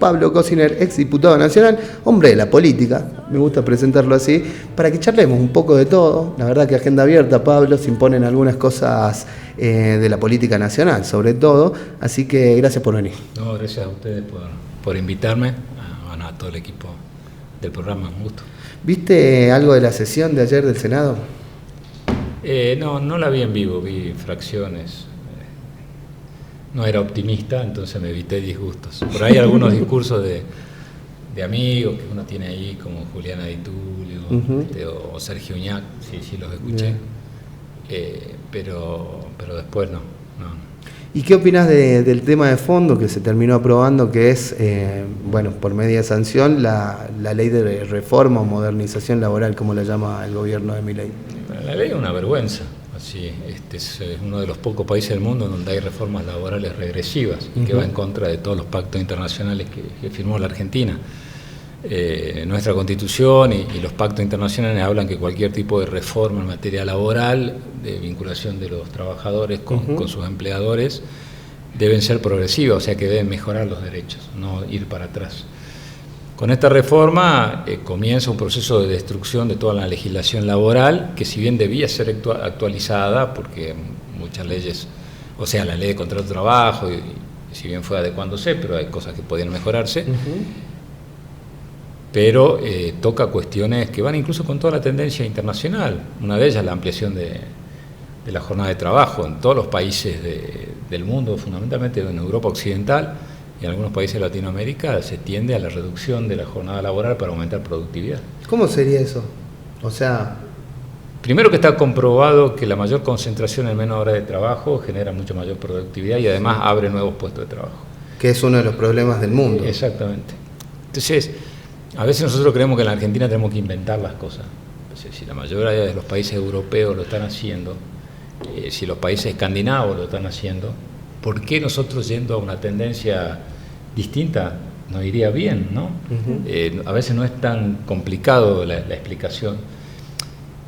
Pablo Cosiner, ex diputado nacional, hombre de la política, me gusta presentarlo así, para que charlemos un poco de todo. La verdad que agenda abierta, Pablo, se imponen algunas cosas de la política nacional, sobre todo, así que gracias por venir. No, gracias a ustedes por invitarme, a todo el equipo del programa, un gusto. ¿Viste algo de la sesión de ayer del Senado? No la vi en vivo, vi fracciones. No era optimista, entonces me evité disgustos. Por ahí algunos discursos de amigos que uno tiene ahí, como Juliana Di Tulio, o Sergio Uñac, sí los escuché, pero después no. ¿Y qué opinás del tema de fondo que se terminó aprobando, que es, por media sanción, la ley de reforma o modernización laboral, como la llama el gobierno de Milei? La ley es una vergüenza. Sí, es uno de los pocos países del mundo donde hay reformas laborales regresivas y que va en contra de todos los pactos internacionales que firmó la Argentina. Nuestra Constitución y los pactos internacionales hablan que cualquier tipo de reforma en materia laboral, de vinculación de los trabajadores con sus empleadores, deben ser progresivas, o sea que deben mejorar los derechos, no ir para atrás. Con esta reforma comienza un proceso de destrucción de toda la legislación laboral, que si bien debía ser actualizada, porque muchas leyes, o sea, la ley de contrato de trabajo, y si bien fue adecuándose, pero hay cosas que podían mejorarse, pero toca cuestiones que van incluso con toda la tendencia internacional. Una de ellas, la ampliación de la jornada de trabajo en todos los países del mundo, fundamentalmente en Europa Occidental, y en algunos países de Latinoamérica se tiende a la reducción de la jornada laboral para aumentar productividad. ¿Cómo sería eso? O sea... Primero que está comprobado que la mayor concentración en menos horas de trabajo genera mucho mayor productividad y además abre nuevos puestos de trabajo. Que es uno de los problemas del mundo. Exactamente. Entonces, a veces nosotros creemos que en la Argentina tenemos que inventar las cosas. Entonces, si la mayoría de los países europeos lo están haciendo, si los países escandinavos lo están haciendo, ¿por qué nosotros, yendo a una tendencia distinta, nos iría bien, ¿no? A veces no es tan complicado la explicación.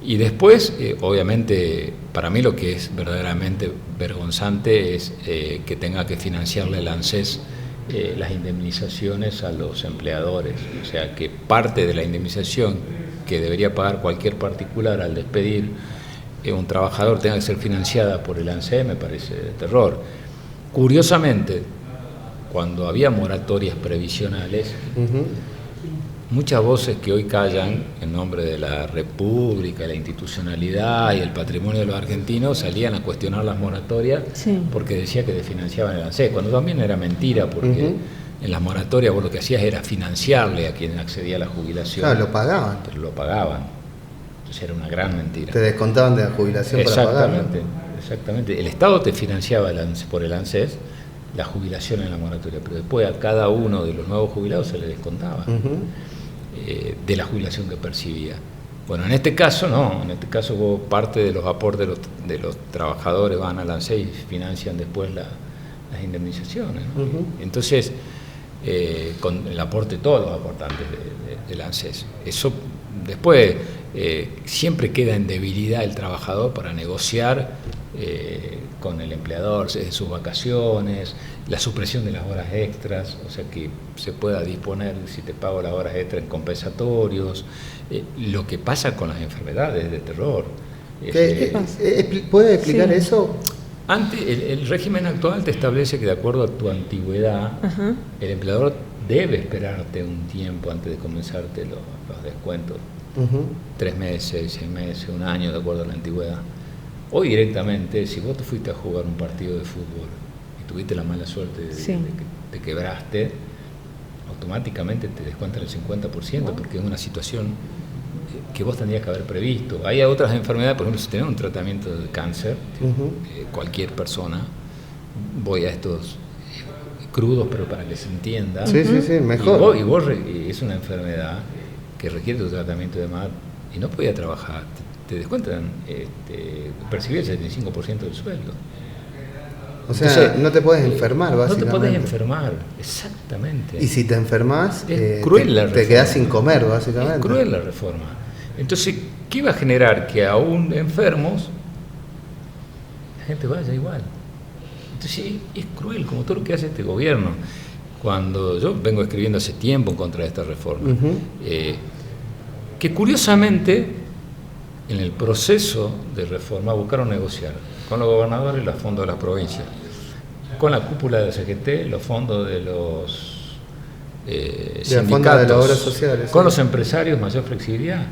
Y después, obviamente, para mí lo que es verdaderamente vergonzante es que tenga que financiarle el ANSES las indemnizaciones a los empleadores. O sea, que parte de la indemnización que debería pagar cualquier particular al despedir un trabajador tenga que ser financiada por el ANSES, me parece de terror. Curiosamente, cuando había moratorias previsionales, muchas voces que hoy callan en nombre de la República, la institucionalidad y el patrimonio de los argentinos salían a cuestionar las moratorias porque decía que desfinanciaban el ANSES, cuando también era mentira, porque en las moratorias vos lo que hacías era financiarle a quien accedía a la jubilación. Claro, lo pagaban. Pero lo pagaban. Entonces era una gran mentira. Te descontaban de la jubilación para pagar. Exactamente. El Estado te financiaba por el ANSES la jubilación en la moratoria, pero después a cada uno de los nuevos jubilados se le descontaba de la jubilación que percibía. Bueno, en este caso no, en este caso vos parte de los aportes de los trabajadores van al ANSES y financian después las indemnizaciones, ¿no? Entonces, con el aporte de todos los aportantes del ANSES. Eso después siempre queda en debilidad el trabajador para negociar con el empleador sus vacaciones, la supresión de las horas extras, o sea que se pueda disponer, si te pago las horas extras, en compensatorios, lo que pasa con las enfermedades de terror. ¿Puede explicar eso? Antes, el régimen actual te establece que de acuerdo a tu antigüedad, el empleador debe esperarte un tiempo antes de comenzarte los descuentos. 3 meses, 6 meses, 1 año, de acuerdo a la antigüedad. Hoy directamente, si vos te fuiste a jugar un partido de fútbol y tuviste la mala suerte de que te quebraste, automáticamente te descuentan el 50% porque es una situación que vos tendrías que haber previsto. Hay otras enfermedades, por ejemplo, si tenés un tratamiento de cáncer, cualquier persona, voy a estos crudos, pero para que se entienda. Sí, mejor. Y vos es una enfermedad que requiere tu tratamiento de más y no podía trabajar. Te descuentan, percibir el 75% del sueldo. O sea, entonces, no te puedes enfermar, básicamente. No te puedes enfermar, exactamente. Y si te enfermas, cruel la reforma. Te quedás sin comer, básicamente. Es cruel la reforma. Entonces, ¿qué va a generar? Que aún enfermos, la gente vaya igual. Entonces, es cruel, como todo lo que hace este gobierno. cuando yo vengo escribiendo hace tiempo en contra de esta reforma, que curiosamente en el proceso de reforma buscaron negociar con los gobernadores los fondos de las provincias, con la cúpula de la CGT, los fondos de los sindicatos, de las obras sociales, con los empresarios, mayor flexibilidad.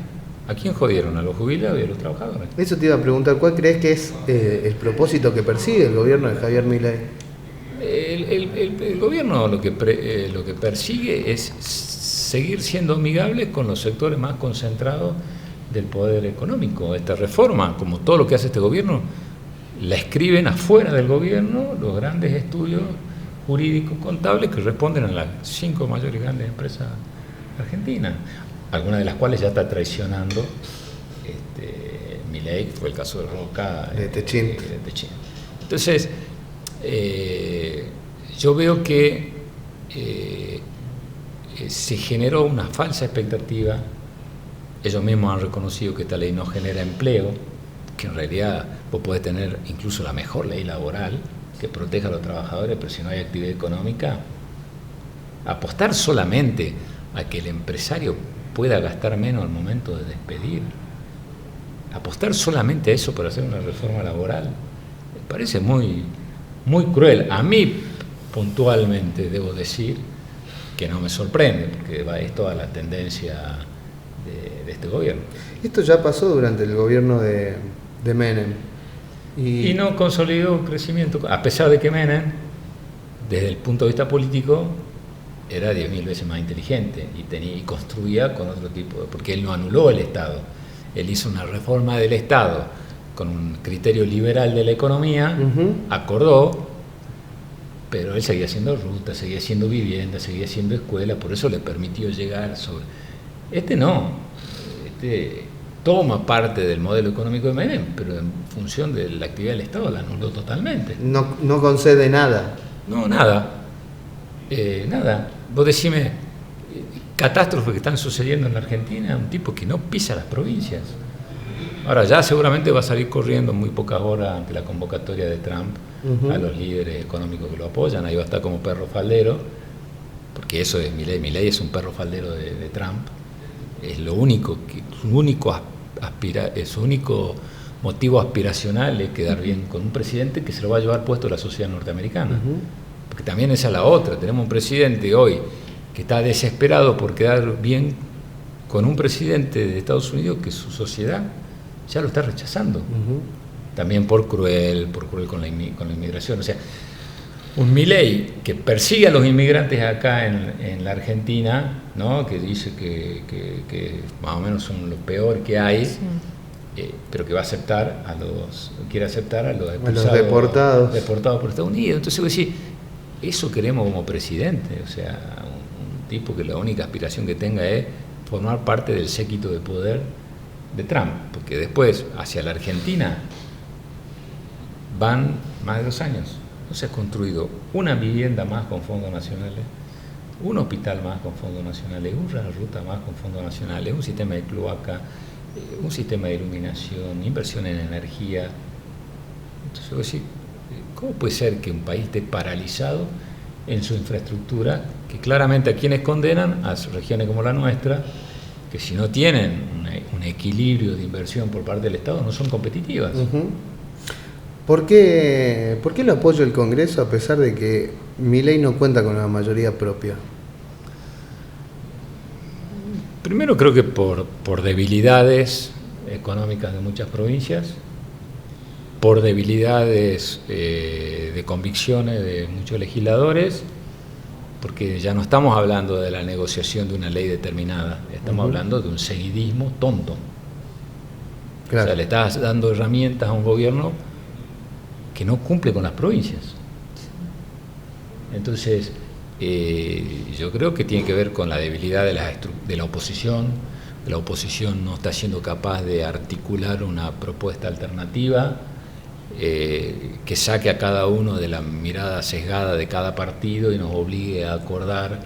¿A quién jodieron? A los jubilados y a los trabajadores. Eso te iba a preguntar, ¿cuál crees que es el propósito que persigue el gobierno de Javier Milei? El gobierno lo que persigue es seguir siendo amigable con los sectores más concentrados del poder económico. Esta reforma, como todo lo que hace este gobierno, la escriben afuera del gobierno los grandes estudios jurídicos contables que responden a las 5 mayores grandes empresas argentinas, algunas de las cuales ya está traicionando Milei, que fue el caso de Roca, de Techint. Entonces, yo veo que se generó una falsa expectativa. Ellos mismos han reconocido que esta ley no genera empleo, que en realidad vos podés tener incluso la mejor ley laboral que proteja a los trabajadores, pero si no hay actividad económica, apostar solamente a que el empresario pueda gastar menos al momento de despedir, apostar solamente a eso para hacer una reforma laboral, me parece muy, muy cruel. A mí, puntualmente, debo decir que no me sorprende, porque es toda la tendencia de este gobierno. Esto ya pasó durante el gobierno de Menem. Y no consolidó crecimiento, a pesar de que Menem, desde el punto de vista político, era 10.000 veces más inteligente y construía con otro tipo porque él no anuló el Estado, él hizo una reforma del Estado con un criterio liberal de la economía, acordó, pero él seguía haciendo rutas, seguía haciendo vivienda, seguía haciendo escuela, por eso le permitió llegar sobre... toma parte del modelo económico de Menem, pero en función de la actividad del Estado la anuló totalmente. No concede nada. No, nada. Nada. Vos decime, catástrofes que están sucediendo en la Argentina, un tipo que no pisa las provincias. Ahora ya seguramente va a salir corriendo en muy pocas horas ante la convocatoria de Trump a los líderes económicos que lo apoyan, ahí va a estar como perro faldero, porque eso es Milei. Milei es un perro faldero de Trump, es lo único, su único motivo aspiracional es quedar bien con un presidente que se lo va a llevar puesto la sociedad norteamericana. Porque también esa es la otra, tenemos un presidente hoy que está desesperado por quedar bien con un presidente de Estados Unidos que su sociedad ya lo está rechazando, también por cruel con la inmigración. O sea, un Milei que persigue a los inmigrantes acá en la Argentina, ¿no? Que dice que más o menos son lo peor que hay, sí. Pero que va a quiere aceptar a los deportados por Estados Unidos. Entonces voy a decir, eso queremos como presidente, o sea, un tipo que la única aspiración que tenga es formar parte del séquito de poder de Trump, porque después hacia la Argentina van más de 2 años. No se ha construido una vivienda más con fondos nacionales, un hospital más con fondos nacionales, una ruta más con fondos nacionales, un sistema de cloaca, un sistema de iluminación, inversión en energía. Entonces, voy a decir, ¿cómo puede ser que un país esté paralizado en su infraestructura, que claramente a quienes condenan, a regiones como la nuestra, que si no tienen un equilibrio de inversión por parte del Estado, no son competitivas? ¿Por qué lo apoya el Congreso a pesar de que Milei no cuenta con la mayoría propia? Primero creo que por debilidades económicas de muchas provincias, por debilidades de convicciones de muchos legisladores, porque ya no estamos hablando de la negociación de una ley determinada, estamos hablando de un seguidismo tonto. Claro. O sea, le estás dando herramientas a un gobierno que no cumple con las provincias. Entonces, yo creo que tiene que ver con la debilidad de la oposición. La oposición no está siendo capaz de articular una propuesta alternativa que saque a cada uno de la mirada sesgada de cada partido y nos obligue a acordar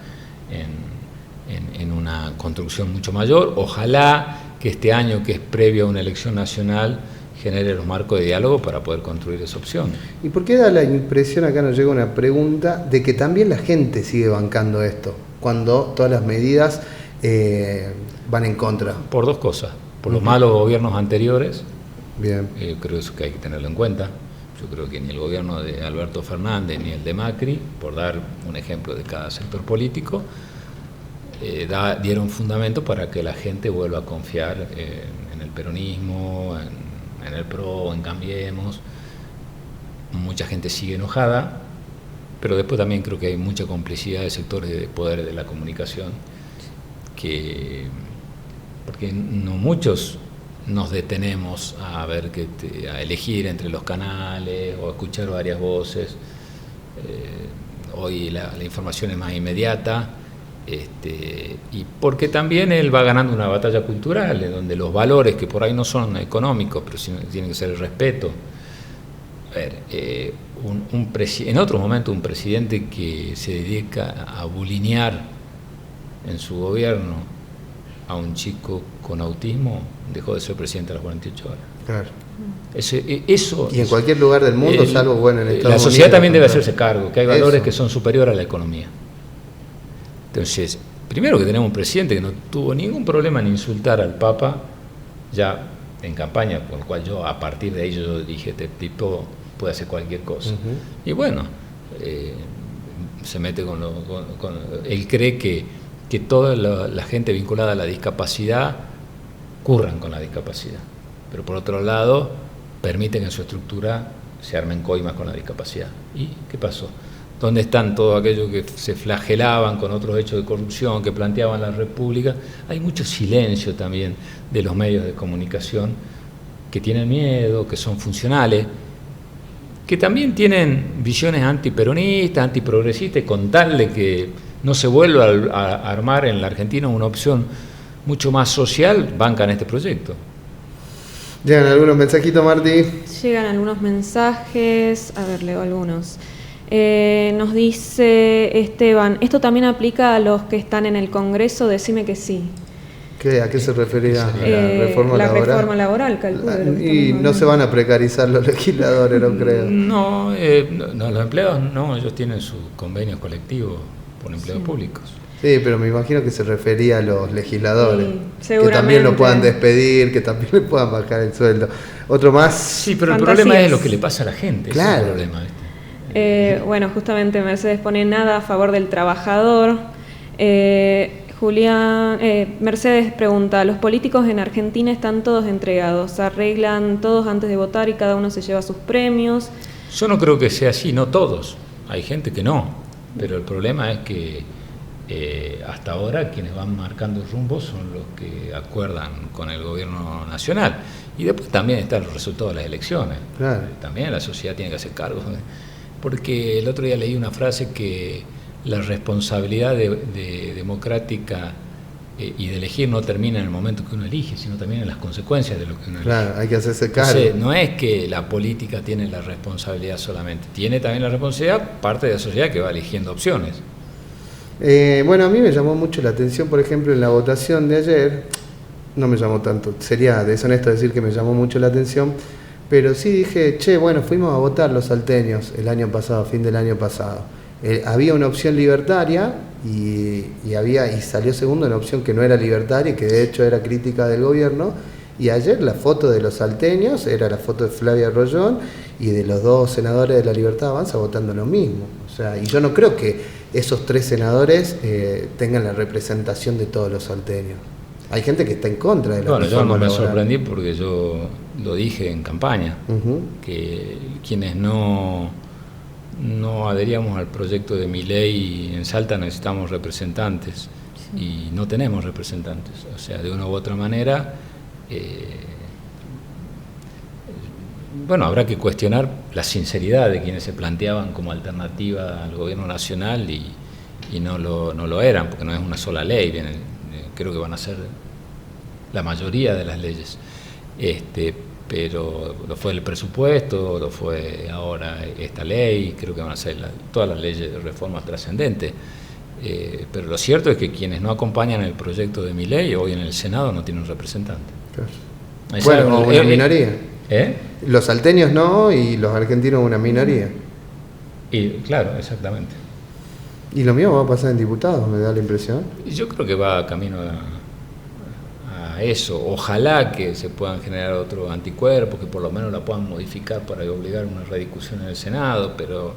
en una construcción mucho mayor. Ojalá que este año, que es previo a una elección nacional, genere los marcos de diálogo para poder construir esa opción. ¿Y por qué da la impresión, acá nos llega una pregunta, de que también la gente sigue bancando esto, cuando todas las medidas van en contra? Por dos cosas. Por los malos gobiernos anteriores. Bien. Creo eso que hay que tenerlo en cuenta. Yo creo que ni el gobierno de Alberto Fernández ni el de Macri, por dar un ejemplo de cada sector político, dieron fundamento para que la gente vuelva a confiar en el peronismo, en el PRO, en Cambiemos. Mucha gente sigue enojada, pero después también creo que hay mucha complicidad de sectores de poder de la comunicación, porque no muchos nos detenemos a ver a elegir entre los canales o a escuchar varias voces. Hoy la información es más inmediata, y porque también él va ganando una batalla cultural, en donde los valores que por ahí no son económicos, pero tienen que ser el respeto. A ver, en otro momento un presidente que se dedica a bulinear en su gobierno a un chico con autismo dejó de ser presidente a las 48 horas. Claro. Eso, y en cualquier lugar del mundo, salvo bueno, en Estados Unidos. La sociedad también debe hacerse cargo, que hay valores que son superiores a la economía. Entonces, primero que tenemos un presidente que no tuvo ningún problema en insultar al Papa ya en campaña, con lo cual yo a partir de ahí yo dije, este tipo puede hacer cualquier cosa. Y bueno, se mete él cree que toda la gente vinculada a la discapacidad curran con la discapacidad, pero por otro lado permiten que en su estructura se armen coimas con la discapacidad. ¿Y qué pasó? ¿Dónde están todos aquellos que se flagelaban con otros hechos de corrupción, que planteaban la República? Hay mucho silencio también de los medios de comunicación que tienen miedo, que son funcionales, que también tienen visiones antiperonistas, antiprogresistas, con tal de que no se vuelva a armar en la Argentina una opción mucho más social, bancan este proyecto. ¿Llegan algunos mensajitos, Martí? Llegan algunos mensajes, a ver, leo algunos. Nos dice Esteban, ¿esto también aplica a los que están en el Congreso? Decime que sí. ¿A qué se refería? ¿La reforma laboral? La reforma laboral, calculo. Y no se van a precarizar los legisladores, no creo. No, los empleados no, ellos tienen sus convenios colectivos por empleos públicos. Sí, pero me imagino que se refería a los legisladores, sí, que también lo puedan despedir, que también le puedan bajar el sueldo. Otro más. Sí, pero el problema es lo que le pasa a la gente. Claro. Ese es el problema. Bueno, justamente Mercedes pone nada a favor del trabajador. Mercedes pregunta, ¿los políticos en Argentina están todos entregados? ¿Arreglan todos antes de votar y cada uno se lleva sus premios? Yo no creo que sea así, no todos. Hay gente que no, pero el problema es que hasta ahora quienes van marcando el rumbo son los que acuerdan con el gobierno nacional. Y después también están los resultados de las elecciones. Claro. También la sociedad tiene que hacer cargo. Porque el otro día leí una frase que la responsabilidad democrática y de elegir no termina en el momento que uno elige, sino también en las consecuencias de lo que uno elige. Claro, hay que hacerse cargo. Entonces, no es que la política tiene la responsabilidad solamente, tiene también la responsabilidad parte de la sociedad que va eligiendo opciones. Bueno, a mí me llamó mucho la atención, por ejemplo, en la votación de ayer, no me llamó tanto, sería deshonesto decir que me llamó mucho la atención, pero sí dije, bueno, fuimos a votar los salteños el año pasado, fin del año pasado. Había una opción libertaria y salió segundo una opción que no era libertaria y que de hecho era crítica del gobierno, y ayer la foto de los salteños era la foto de Flavia Rollón y de los dos senadores de la Libertad Avanza votando lo mismo. O sea, y yo no creo que esos tres senadores tengan la representación de todos los salteños. Hay gente que está en contra de la reforma laboral. Yo no me sorprendí porque yo lo dije en campaña, que quienes no adheríamos al proyecto de Milei en Salta necesitamos representantes, y no tenemos representantes. O sea, de una u otra manera, habrá que cuestionar la sinceridad de quienes se planteaban como alternativa al gobierno nacional y no lo eran, porque no es una sola ley, creo que van a ser la mayoría de las leyes, pero lo fue el presupuesto, lo fue ahora esta ley, creo que van a ser todas las leyes de reformas trascendentes, pero lo cierto es que quienes no acompañan el proyecto de Milei hoy en el Senado no tienen representante. Claro. Bueno, o una minoría. Los salteños no y los argentinos una minoría. Y claro, exactamente. Y lo mismo va a pasar en diputados, me da la impresión. Yo creo que va camino a eso. Ojalá que se puedan generar otros anticuerpos, que por lo menos la puedan modificar para obligar una rediscusión en el Senado, pero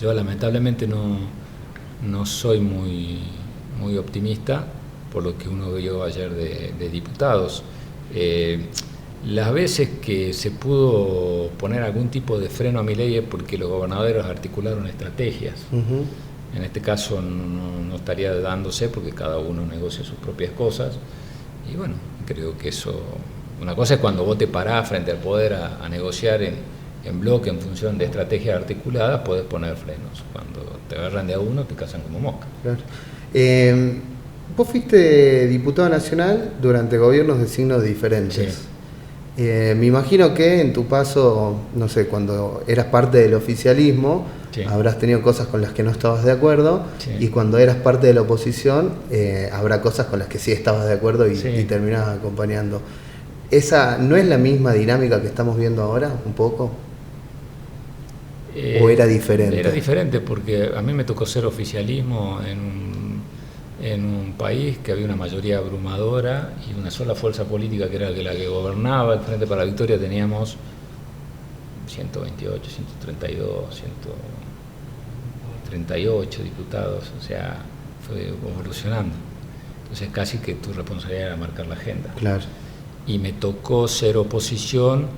yo lamentablemente no soy muy optimista por lo que uno vio ayer de diputados. Las veces que se pudo poner algún tipo de freno a Milei es porque los gobernadores articularon estrategias. Uh-huh. En este caso no estaría dándose porque cada uno negocia sus propias cosas. Y bueno, creo que eso... Una cosa es cuando vos te parás frente al poder a negociar en bloque en función de estrategias articuladas, podés poner frenos. Cuando te agarran de a uno, te cazan como mosca. Claro. Vos fuiste diputado nacional durante gobiernos de signos diferentes. Sí. Me imagino que en tu paso, no sé, cuando eras parte del oficialismo, sí, habrás tenido cosas con las que no estabas de acuerdo, sí, y cuando eras parte de la oposición, habrá cosas con las que sí estabas de acuerdo y, sí, y terminabas acompañando. ¿Esa no es la misma dinámica que estamos viendo ahora, un poco? ¿O era diferente? Era diferente porque a mí me tocó ser oficialismo en un país que había una mayoría abrumadora y una sola fuerza política que era la que gobernaba. El Frente para la Victoria teníamos 128, 132, 138 diputados, o sea, fue evolucionando. Entonces casi que tu responsabilidad era marcar la agenda. Claro. Y me tocó ser oposición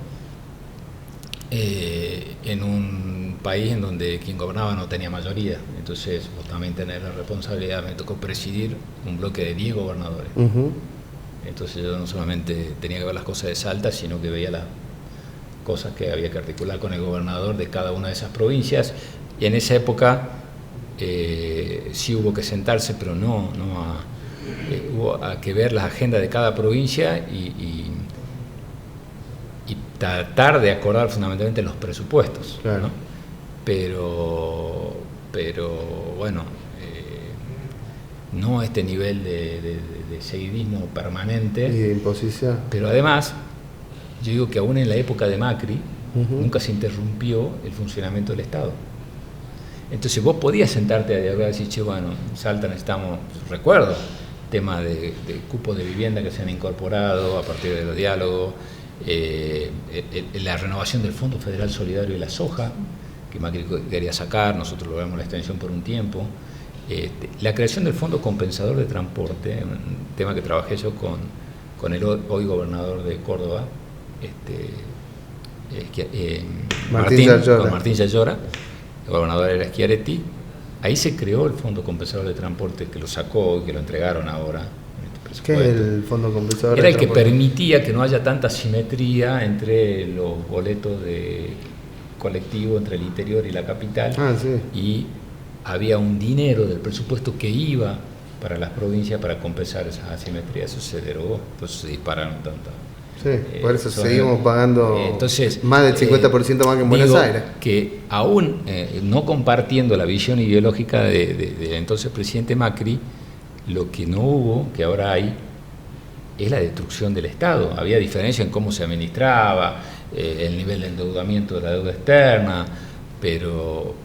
en un país en donde quien gobernaba no tenía mayoría. Entonces vos también tenés la responsabilidad. Me tocó presidir un bloque de 10 gobernadores. Uh-huh. Entonces yo no solamente tenía que ver las cosas de Salta, sino que veía las cosas que había que articular con el gobernador de cada una de esas provincias. Y en esa época sí hubo que sentarse, pero hubo que ver las agendas de cada provincia y tratar de acordar fundamentalmente los presupuestos, claro, ¿no? Pero bueno, no este nivel de seguidismo permanente y de imposición. Pero además yo digo que aún en la época de Macri Uh-huh. nunca se interrumpió el funcionamiento del Estado. Entonces vos podías sentarte a dialogar y decir, che, bueno, en Salta necesitamos, recuerdo, tema de cupos de vivienda que se han incorporado a partir de los diálogos, la renovación del Fondo Federal Solidario y la soja, que Macri quería sacar, nosotros logramos la extensión por un tiempo, la creación del Fondo Compensador de Transporte, un tema que trabajé yo con el hoy gobernador de Córdoba, Martín Yayora, el gobernador era Schiaretti. Ahí se creó el Fondo Compensador de Transporte, que lo sacó y que lo entregaron ahora. ¿Qué es el Fondo Compensador? Era el que permitía que no haya tanta simetría entre los boletos de colectivo entre el interior y la capital. Sí. Y había un dinero del presupuesto que iba para las provincias para compensar esas asimetrías. Eso se derogó, pues se dispararon tanto. Sí, por eso seguimos pagando entonces, más del 50% más que en Buenos Aires. Que aún no compartiendo la visión ideológica del entonces presidente Macri, lo que no hubo, que ahora hay, es la destrucción del Estado. Había diferencia en cómo se administraba, el nivel de endeudamiento de la deuda externa, pero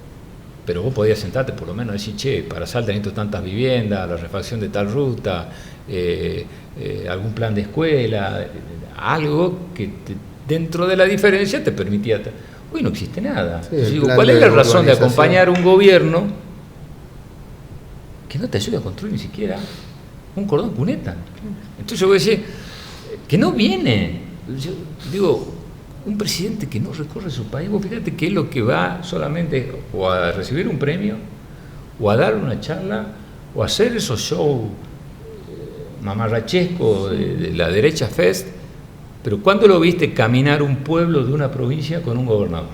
vos podías sentarte por lo menos y decir, che, para Salta necesito tantas viviendas, la refacción de tal ruta, algún plan de escuela, algo que dentro de la diferencia te permitía... Hoy no existe nada. Sí, entonces, digo, ¿cuál es la razón de acompañar un gobierno que no te ayuda a construir ni siquiera un cordón cuneta? Entonces yo voy a decir, que no viene. Yo digo, un presidente que no recorre su país, vos fíjate que es lo que va solamente o a recibir un premio, o a dar una charla, o a hacer esos shows mamarrachescos de la derecha fest. Pero ¿cuándo lo viste caminar un pueblo de una provincia con un gobernador?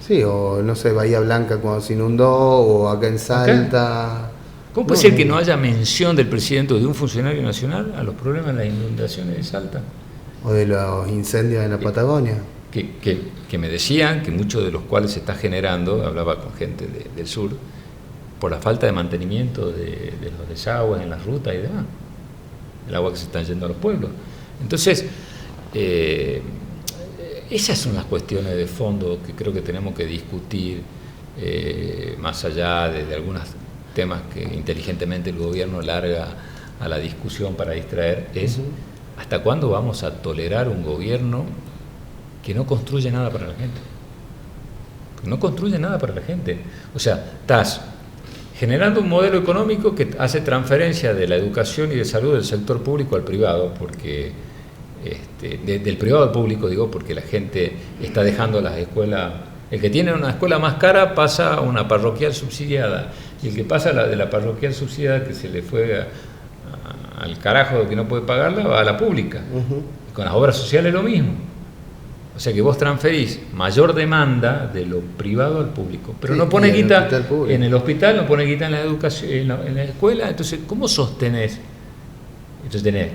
Sí, o no sé, Bahía Blanca cuando se inundó, o acá en Salta. ¿Cómo puede ser que no haya mención del presidente o de un funcionario nacional a los problemas de las inundaciones de Salta? O de los incendios en la Patagonia. Que me decían que muchos de los cuales se está generando, hablaba con gente del sur, por la falta de mantenimiento de los desagües en las rutas y demás, el agua que se está yendo a los pueblos. Entonces, Esas son las cuestiones de fondo que creo que tenemos que discutir, más allá de algunos temas que inteligentemente el gobierno larga a la discusión para distraer, es ¿hasta cuándo vamos a tolerar un gobierno que no construye nada para la gente? No construye nada para la gente. O sea, estás generando un modelo económico que hace transferencia de la educación y de salud del sector público al privado, porque del privado al público, digo, porque la gente está dejando las escuelas. El que tiene una escuela más cara pasa a una parroquial subsidiada, y el que pasa de la parroquial subsidiada, que se le fue al carajo que no puede pagarla, va a la pública. Con las obras sociales lo mismo. O sea que vos transferís mayor demanda de lo privado al público, pero no pone guita en el hospital, no pone guita en la educación, en la escuela. Entonces, ¿cómo sostenés? Entonces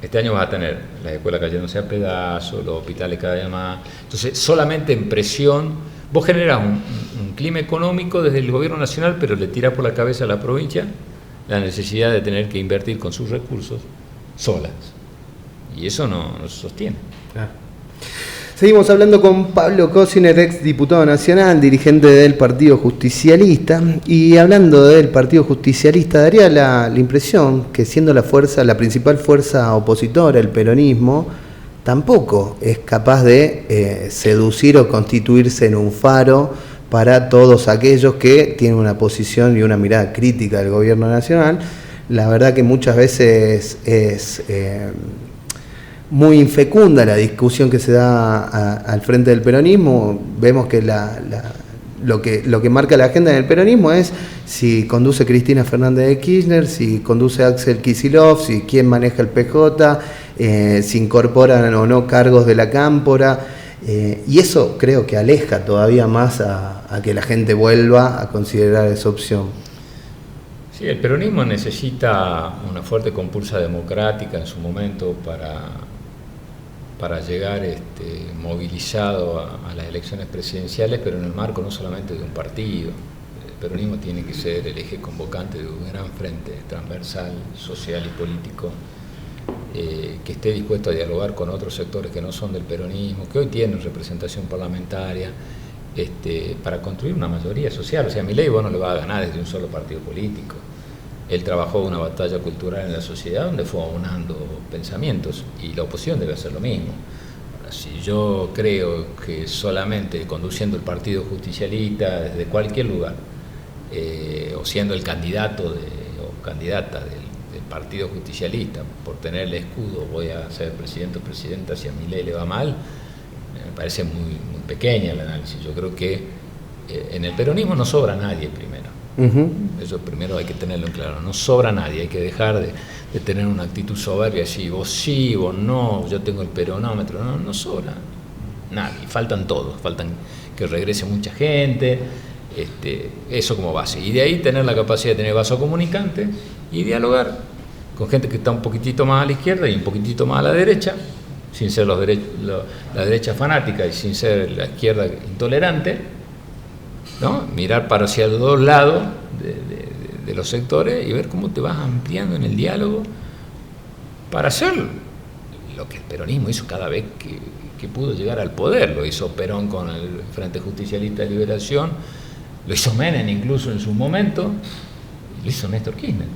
este año vas a tener las escuelas cayéndose a pedazos, los hospitales cada día más. Entonces, solamente en presión, vos generás un clima económico desde el gobierno nacional, pero le tirás por la cabeza a la provincia la necesidad de tener que invertir con sus recursos solas. Y eso no se sostiene. Claro. Seguimos hablando con Pablo Cosiner, ex diputado nacional, dirigente del Partido Justicialista, y hablando del Partido Justicialista, daría la impresión que siendo la principal fuerza opositora, el peronismo, tampoco es capaz de seducir o constituirse en un faro para todos aquellos que tienen una posición y una mirada crítica del gobierno nacional. La verdad que muchas veces es muy infecunda la discusión que se da al frente del peronismo. Vemos que lo que marca la agenda del peronismo es si conduce Cristina Fernández de Kirchner, si conduce Axel Kicillof, si quién maneja el PJ, si incorporan o no cargos de la cámpora, y eso creo que aleja todavía más a que la gente vuelva a considerar esa opción. Sí, el peronismo necesita una fuerte compulsa democrática en su momento para llegar movilizado a las elecciones presidenciales, pero en el marco no solamente de un partido. El peronismo tiene que ser el eje convocante de un gran frente transversal, social y político, que esté dispuesto a dialogar con otros sectores que no son del peronismo, que hoy tienen representación parlamentaria, para construir una mayoría social. O sea, Milei vos no le va a ganar desde un solo partido político. Él trabajó una batalla cultural en la sociedad donde fue aunando pensamientos, y la oposición debe hacer lo mismo. Ahora, si yo creo que solamente conduciendo el Partido Justicialista desde cualquier lugar, o siendo el candidato o candidata del Partido Justicialista, por tener el escudo voy a ser presidente o presidenta, si a Milei le va mal, me parece muy, muy pequeña el análisis. Yo creo que en el peronismo no sobra nadie primero. Eso primero hay que tenerlo en claro, no sobra nadie, hay que dejar de tener una actitud soberbia, así vos sí, vos no, yo tengo el peronómetro, no sobra nadie, faltan todos, faltan que regrese mucha gente, eso como base, y de ahí tener la capacidad de tener vaso comunicante y dialogar con gente que está un poquitito más a la izquierda y un poquitito más a la derecha, sin ser la derecha fanática y sin ser la izquierda intolerante, ¿no? Mirar para hacia los dos lados de los sectores y ver cómo te vas ampliando en el diálogo para hacer lo que el peronismo hizo cada vez que pudo llegar al poder. Lo hizo Perón con el Frente Justicialista de Liberación, lo hizo Menem incluso en su momento, y lo hizo Néstor Kirchner.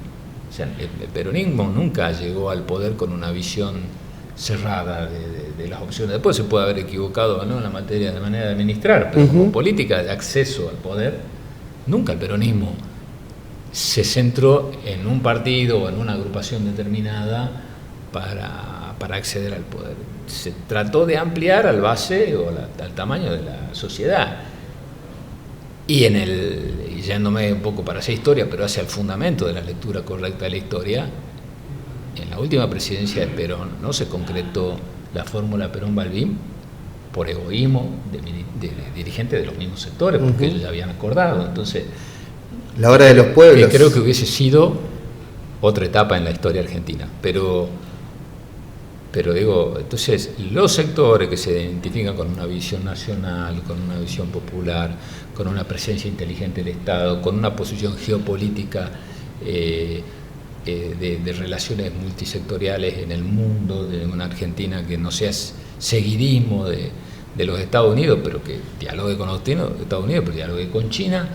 O sea, el peronismo nunca llegó al poder con una visión cerrada de las opciones. Después se puede haber equivocado, ¿no?, en la materia de manera de administrar, pero como política de acceso al poder, nunca el peronismo se centró en un partido o en una agrupación determinada para acceder al poder. Se trató de ampliar al base o al tamaño de la sociedad. Y yéndome un poco para hacer historia, pero hacia el fundamento de la lectura correcta de la historia, en la última presidencia de Perón no se concretó la fórmula Perón-Balbín por egoísmo de dirigentes de los mismos sectores, porque ellos ya habían acordado. Entonces, la hora de los pueblos. Creo que hubiese sido otra etapa en la historia argentina. Pero digo, entonces, los sectores que se identifican con una visión nacional, con una visión popular, con una presencia inteligente del Estado, con una posición geopolítica de relaciones multisectoriales en el mundo, de una Argentina que no sea seguidismo de de los Estados Unidos, pero que dialogue con los Estados Unidos, pero dialogue con China,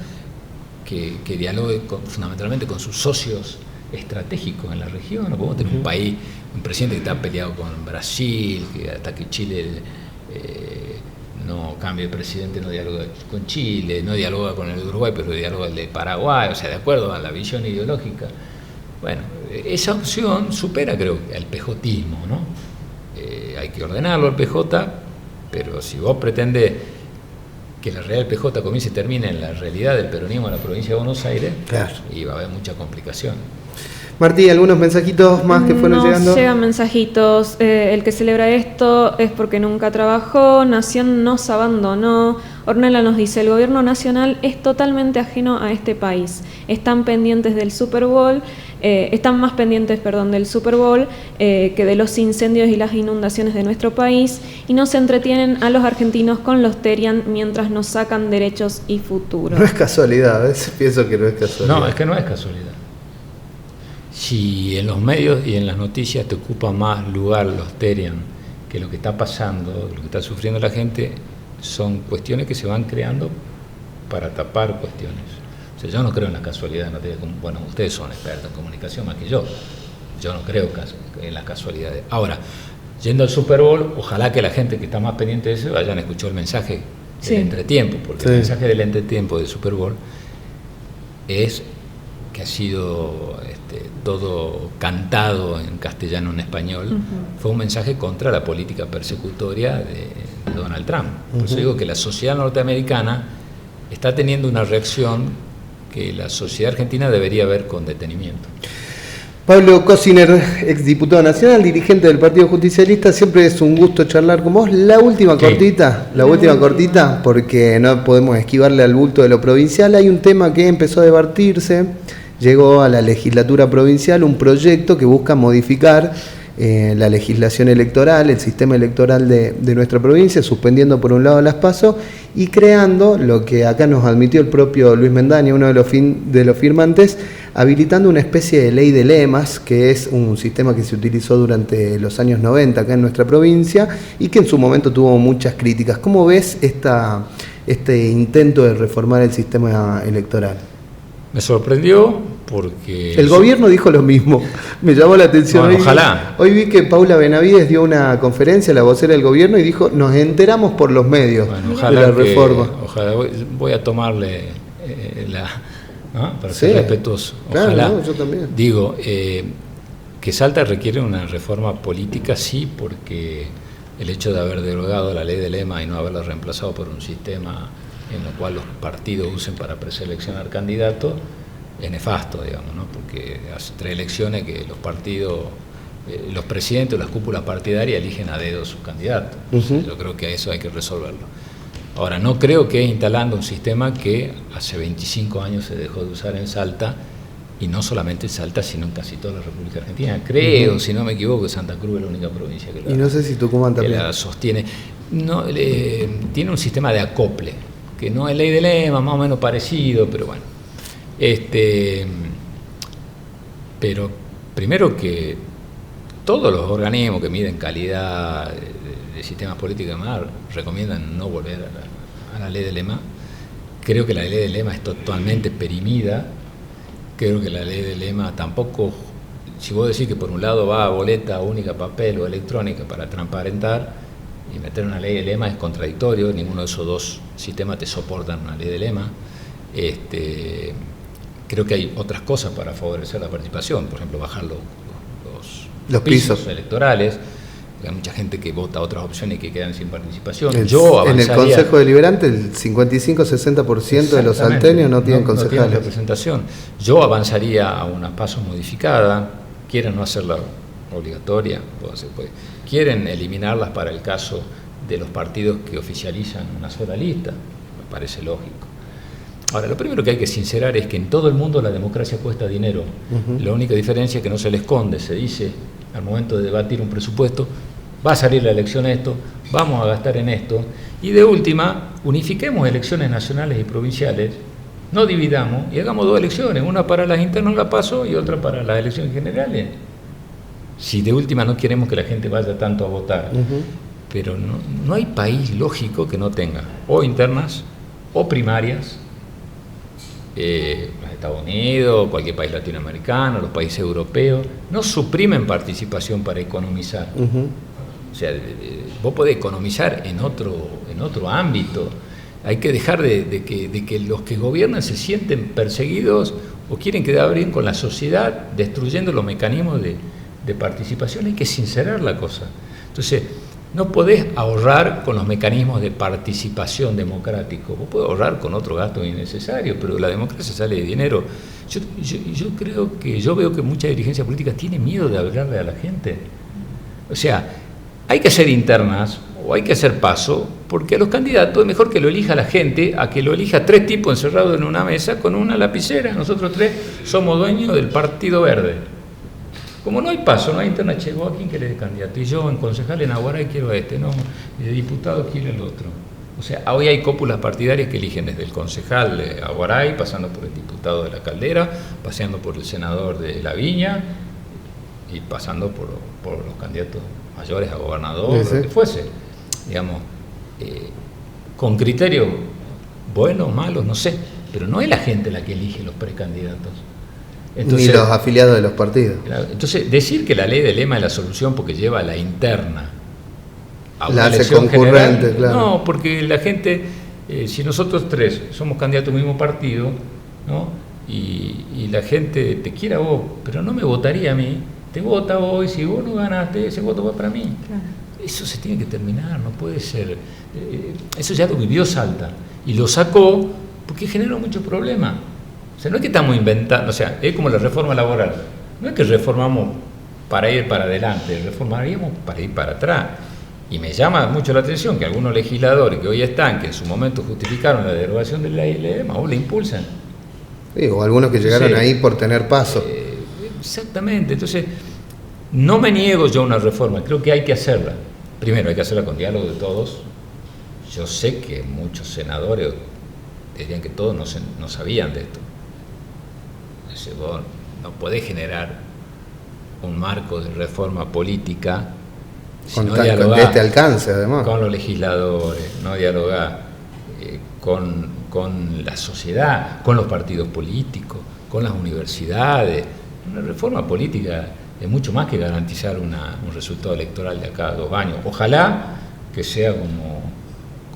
que dialogue fundamentalmente con sus socios estratégicos en la región. No podemos tener un país, un presidente que está peleado con Brasil, que hasta que Chile no cambie de presidente, no dialoga con Chile, no dialoga con el Uruguay, pero dialoga el de Paraguay, o sea, de acuerdo a la visión ideológica. Bueno, esa opción supera, creo, al pejotismo, ¿no? Hay que ordenarlo al PJ, pero si vos pretendes que la realidad del PJ comience y termine en la realidad del peronismo de la provincia de Buenos Aires, claro, y va a haber mucha complicación. Martí, ¿algunos mensajitos más que fueron llegando? Llegan mensajitos. El que celebra esto es porque nunca trabajó, Nación nos abandonó. Ornella nos dice, el gobierno nacional es totalmente ajeno a este país. Están pendientes del Super Bowl, están más pendientes, del Super Bowl que de los incendios y las inundaciones de nuestro país, y no se entretienen a los argentinos con los Terian mientras nos sacan derechos y futuro. No es casualidad, a veces pienso que no es casualidad. No, es que no es casualidad. Si en los medios y en las noticias te ocupa más lugar los Terian que lo que está pasando, lo que está sufriendo la gente, son cuestiones que se van creando para tapar cuestiones. O sea, yo no creo en la casualidad. Bueno, ustedes son expertos en comunicación más que yo. Yo no creo en las casualidades. Ahora, yendo al Super Bowl, ojalá que la gente que está más pendiente de eso hayan escuchado el mensaje del entretiempo, porque el mensaje del entretiempo del Super Bowl es que ha sido todo cantado en castellano, en español, fue un mensaje contra la política persecutoria de Donald Trump. Por eso digo que la sociedad norteamericana está teniendo una reacción que la sociedad argentina debería ver con detenimiento. Pablo Cosiner, exdiputado nacional, dirigente del Partido Justicialista, siempre es un gusto charlar con vos. La última cortita, porque no podemos esquivarle al bulto de lo provincial. Hay un tema que empezó a debatirse, llegó a la legislatura provincial un proyecto que busca modificar la legislación electoral, el sistema electoral de nuestra provincia, suspendiendo por un lado las PASO y creando lo que acá nos admitió el propio Luis Mendaña, uno de los firmantes, habilitando una especie de ley de lemas, que es un sistema que se utilizó durante los años 90 acá en nuestra provincia y que en su momento tuvo muchas críticas. ¿Cómo ves este intento de reformar el sistema electoral? Me sorprendió porque... El gobierno dijo lo mismo, me llamó la atención. Bueno, ojalá. Hoy vi que Paula Benavides dio una conferencia, la vocera del gobierno, y dijo, nos enteramos por los medios de la reforma. Ojalá, voy a tomarle para ser respetuoso. Ojalá. Claro, yo también. Digo, que Salta requiere una reforma política, sí, porque el hecho de haber derogado la ley de lema y no haberla reemplazado por un sistema en lo cual los partidos usen para preseleccionar candidatos, es nefasto, digamos, ¿no? Porque hace 3 elecciones que los partidos, los presidentes o las cúpulas partidarias eligen a dedo sus candidatos. Yo creo que eso hay que resolverlo. Ahora, no creo que instalando un sistema que hace 25 años se dejó de usar en Salta, y no solamente en Salta, sino en casi toda la República Argentina. Creo, si no me equivoco, que Santa Cruz es la única provincia que no sé si Tucumán también la sostiene. No, tiene un sistema de acople, que no es ley de lema, más o menos parecido, pero bueno. Pero primero que todos los organismos que miden calidad de sistemas políticos y demás recomiendan no volver a la ley de lema. Creo que la ley de lema es totalmente perimida. Creo que la ley de lema tampoco, si vos decís que por un lado va a boleta única, papel o electrónica para transparentar, y meter una ley de lema es contradictorio. Ninguno de esos dos sistemas te soportan una ley de lema. Creo que hay otras cosas para favorecer la participación, por ejemplo, bajar los pisos electorales. Hay mucha gente que vota otras opciones y que quedan sin participación. En el Consejo Deliberante el 55-60% de los salteños no tienen concejales. No tienen representación. Yo avanzaría a una PASO modificada. Quieren no hacerla obligatoria, quieren eliminarlas para el caso de los partidos que oficializan una sola lista, me parece lógico. Ahora, lo primero que hay que sincerar es que en todo el mundo la democracia cuesta dinero. La única diferencia es que no se le esconde, se dice al momento de debatir un presupuesto, va a salir la elección esto, vamos a gastar en esto, y de última, unifiquemos elecciones nacionales y provinciales, no dividamos y hagamos 2 elecciones, una para las internas la PASO y otra para las elecciones generales. Si de última no queremos que la gente vaya tanto a votar. pero no hay país lógico que no tenga o internas o primarias. Los Estados Unidos, cualquier país latinoamericano, los países europeos, no suprimen participación para economizar. O sea, vos podés economizar en otro ámbito. Hay que dejar de que los que gobiernan se sienten perseguidos o quieren quedar bien con la sociedad, destruyendo los mecanismos de participación. Hay que sincerar la cosa. Entonces, no podés ahorrar con los mecanismos de participación democrático. Vos podés ahorrar con otro gasto innecesario, pero la democracia sale de dinero. Yo veo que mucha dirigencia política tiene miedo de hablarle a la gente. O sea, hay que hacer internas o hay que hacer paso, porque a los candidatos es mejor que lo elija la gente a que lo elija 3 tipos encerrados en una mesa con una lapicera. Nosotros 3 somos dueños del Partido Verde. Como no hay paso, no hay interna, llegó a quién quiere de candidato. Y yo en concejal en Aguaray quiero a este, no, y de diputado quiero el otro. O sea, hoy hay cópulas partidarias que eligen desde el concejal de Aguaray, pasando por el diputado de La Caldera, paseando por el senador de La Viña y pasando por los candidatos mayores a gobernador, lo que fuese. Digamos, con criterios buenos, malos, no sé, pero no es la gente la que elige los precandidatos. Entonces, ni los afiliados de los partidos. Entonces, decir que la ley del lema es la solución porque lleva a la interna a la una hace elección concurrente, general, claro. No, porque la gente, si nosotros 3 somos candidatos del mismo partido, ¿no? Y la gente te quiere a vos, pero no me votaría a mí, te vota a vos, y si vos no ganaste, ese voto va para mí. Claro. Eso se tiene que terminar, no puede ser. Eso ya lo vivió Salta y lo sacó porque generó muchos problemas. O sea, no es que estamos inventando, o sea, es como la reforma laboral. No es que reformamos para ir para adelante, reformaríamos para ir para atrás. Y me llama mucho la atención que algunos legisladores que hoy están, que en su momento justificaron la derogación de la ILM, aún la impulsan. Sí, o algunos que llegaron ahí por tener paso. Exactamente, entonces no me niego yo a una reforma, creo que hay que hacerla. Primero hay que hacerla con diálogo de todos. Yo sé que muchos senadores dirían que todos no sabían de esto. Vos no podés generar un marco de reforma política si no dialogás de este alcance, además, con los legisladores, no dialogás con la sociedad, con los partidos políticos, con las universidades. Una reforma política es mucho más que garantizar un resultado electoral de acá a 2 años. Ojalá que sea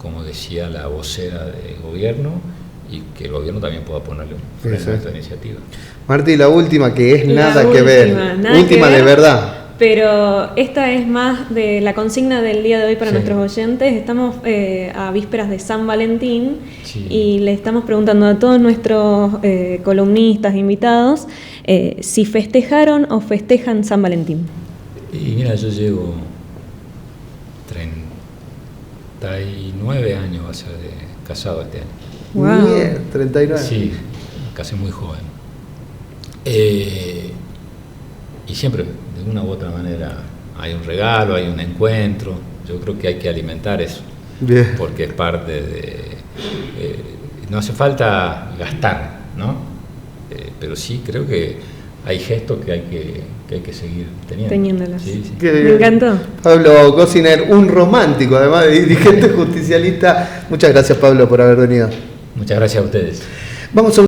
como decía la vocera del gobierno, y que el gobierno también pueda ponerle un freno a esta iniciativa. Martí, la última, que es nada que ver, última de verdad. Pero esta es más de la consigna del día de hoy para nuestros oyentes. Estamos a vísperas de San Valentín y le estamos preguntando a todos nuestros columnistas, invitados, si festejaron o festejan San Valentín. Y mira, yo llevo 39 años, va a ser casado este año. Wow. Bien, 39. Sí, casi muy joven. Y siempre, de una u otra manera, hay un regalo, hay un encuentro. Yo creo que hay que alimentar eso. Bien. Porque es parte de... no hace falta gastar, ¿no? Pero sí creo que hay gestos que hay que seguir teniéndolos. Sí. Me encantó. Pablo Cosiner, un romántico, además de dirigente justicialista. Muchas gracias, Pablo, por haber venido. Muchas gracias a ustedes. Vamos a